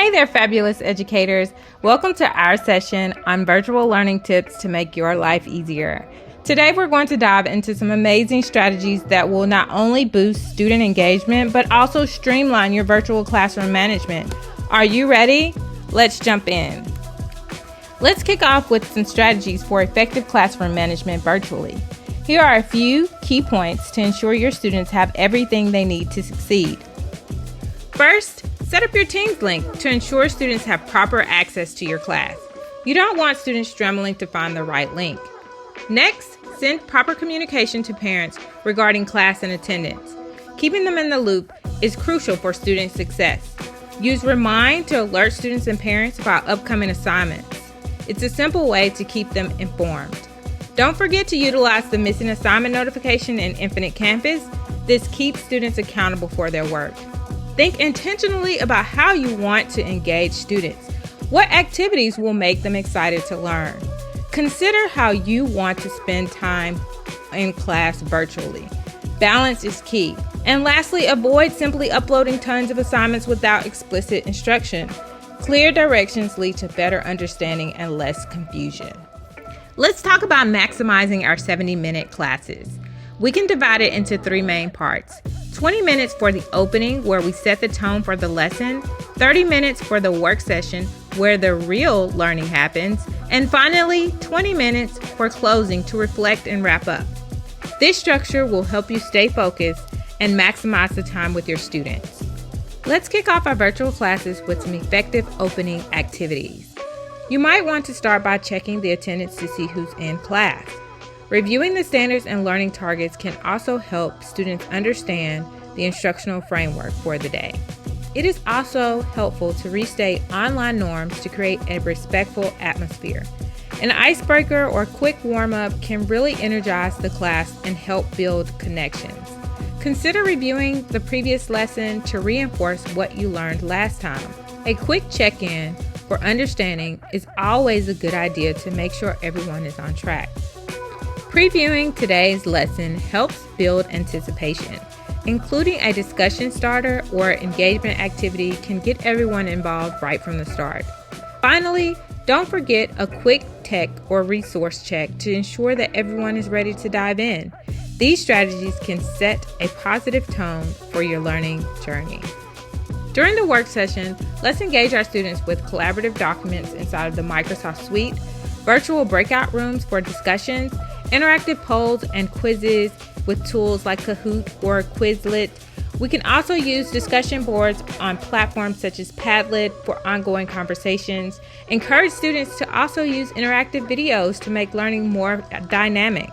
Hey there, fabulous educators. Welcome to our session on virtual learning tips to make your life easier. Today, we're going to dive into some amazing strategies that will not only boost student engagement, but also streamline your virtual classroom management. Are you ready? Let's jump in. Let's kick off with some strategies for effective classroom management virtually. Here are a few key points to ensure your students have everything they need to succeed. First, set up your Teams link to ensure students have proper access to your class. You don't want students scrambling to find the right link. Next, send proper communication to parents regarding class and attendance. Keeping them in the loop is crucial for student success. Use Remind to alert students and parents about upcoming assignments. It's a simple way to keep them informed. Don't forget to utilize the missing assignment notification in Infinite Campus. This keeps students accountable for their work. Think intentionally about how you want to engage students. What activities will make them excited to learn? Consider how you want to spend time in class virtually. Balance is key. And lastly, avoid simply uploading tons of assignments without explicit instruction. Clear directions lead to better understanding and less confusion. Let's talk about maximizing our 70-minute classes. We can divide it into three main parts. 20 minutes for the opening, where we set the tone for the lesson, 30 minutes for the work session, where the real learning happens, and finally, 20 minutes for closing to reflect and wrap up. This structure will help you stay focused and maximize the time with your students. Let's kick off our virtual classes with some effective opening activities. You might want to start by checking the attendance to see who's in class. Reviewing the standards and learning targets can also help students understand the instructional framework for the day. It is also helpful to restate online norms to create a respectful atmosphere. An icebreaker or quick warm-up can really energize the class and help build connections. Consider reviewing the previous lesson to reinforce what you learned last time. A quick check-in for understanding is always a good idea to make sure everyone is on track. Previewing today's lesson helps build anticipation. Including a discussion starter or engagement activity can get everyone involved right from the start. Finally, don't forget a quick tech or resource check to ensure that everyone is ready to dive in. These strategies can set a positive tone for your learning journey. During the work session, let's engage our students with collaborative documents inside of the Microsoft Suite, virtual breakout rooms for discussions, interactive polls and quizzes with tools like Kahoot or Quizlet. We can also use discussion boards on platforms such as Padlet for ongoing conversations. Encourage students to also use interactive videos to make learning more dynamic.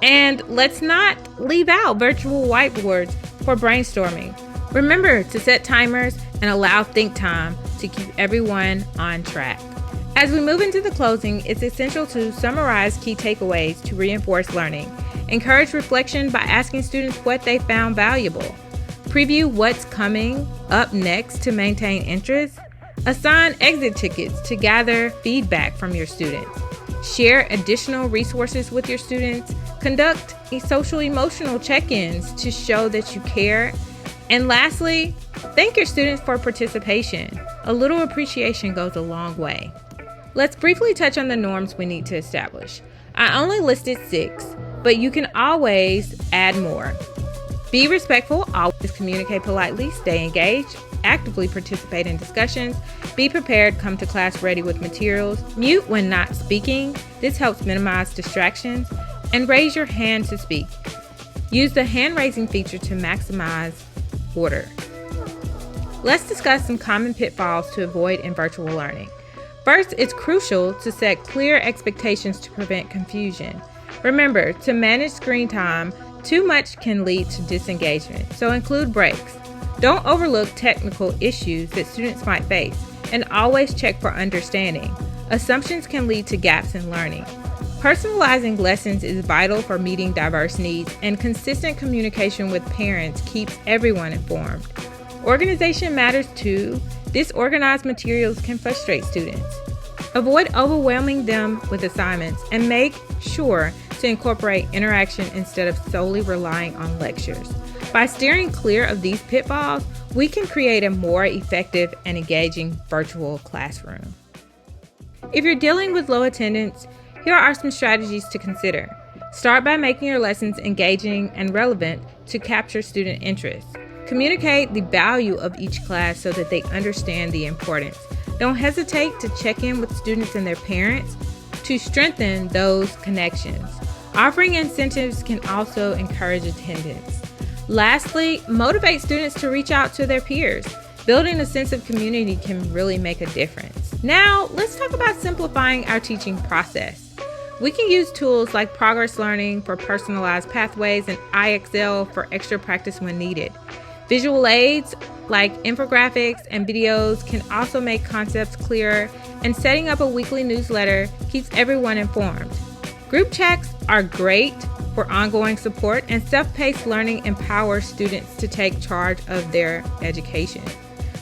And let's not leave out virtual whiteboards for brainstorming. Remember to set timers and allow think time to keep everyone on track. As we move into the closing, it's essential to summarize key takeaways to reinforce learning. Encourage reflection by asking students what they found valuable. Preview what's coming up next to maintain interest. Assign exit tickets to gather feedback from your students. Share additional resources with your students. Conduct social-emotional check-ins to show that you care. And lastly, thank your students for participation. A little appreciation goes a long way. Let's briefly touch on the norms we need to establish. I only listed 6, but you can always add more. Be respectful, always communicate politely, stay engaged, actively participate in discussions, be prepared, come to class ready with materials, mute when not speaking, this helps minimize distractions, and raise your hand to speak. Use the hand raising feature to maximize order. Let's discuss some common pitfalls to avoid in virtual learning. First, it's crucial to set clear expectations to prevent confusion. Remember, to manage screen time, too much can lead to disengagement, so include breaks. Don't overlook technical issues that students might face, and always check for understanding. Assumptions can lead to gaps in learning. Personalizing lessons is vital for meeting diverse needs, and consistent communication with parents keeps everyone informed. Organization matters too. Disorganized materials can frustrate students. Avoid overwhelming them with assignments and make sure to incorporate interaction instead of solely relying on lectures. By steering clear of these pitfalls, we can create a more effective and engaging virtual classroom. If you're dealing with low attendance, here are some strategies to consider. Start by making your lessons engaging and relevant to capture student interest. Communicate the value of each class so that they understand the importance. Don't hesitate to check in with students and their parents to strengthen those connections. Offering incentives can also encourage attendance. Lastly, motivate students to reach out to their peers. Building a sense of community can really make a difference. Now, let's talk about simplifying our teaching process. We can use tools like Progress Learning for personalized pathways and IXL for extra practice when needed. Visual aids like infographics and videos can also make concepts clearer, and setting up a weekly newsletter keeps everyone informed. Group checks are great for ongoing support, and self-paced learning empowers students to take charge of their education.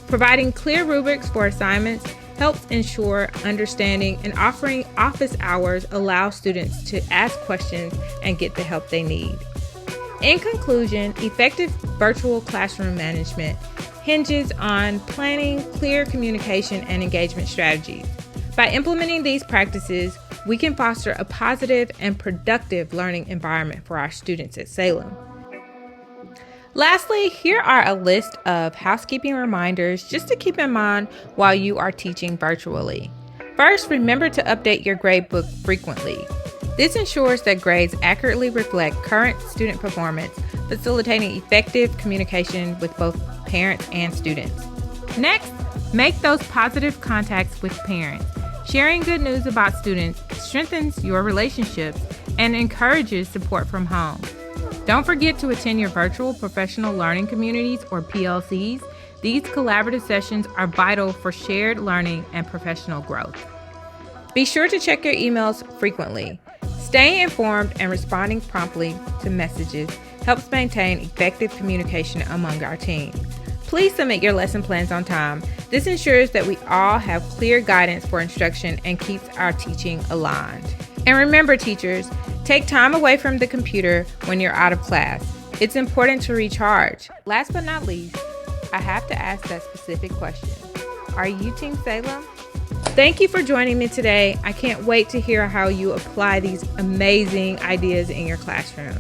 Providing clear rubrics for assignments helps ensure understanding, and offering office hours allows students to ask questions and get the help they need. In conclusion, effective virtual classroom management hinges on planning, clear communication, and engagement strategies. By implementing these practices, we can foster a positive and productive learning environment for our students at Salem. Lastly, here are a list of housekeeping reminders just to keep in mind while you are teaching virtually. First, remember to update your gradebook frequently. This ensures that grades accurately reflect current student performance, facilitating effective communication with both parents and students. Next, make those positive contacts with parents. Sharing good news about students strengthens your relationships and encourages support from home. Don't forget to attend your virtual professional learning communities or PLCs. These collaborative sessions are vital for shared learning and professional growth. Be sure to check your emails frequently. Staying informed and responding promptly to messages helps maintain effective communication among our team. Please submit your lesson plans on time. This ensures that we all have clear guidance for instruction and keeps our teaching aligned. And remember, teachers, take time away from the computer when you're out of class. It's important to recharge. Last but not least, I have to ask that specific question. Are you Team Salem? Thank you for joining me today. I can't wait to hear how you apply these amazing ideas in your classroom.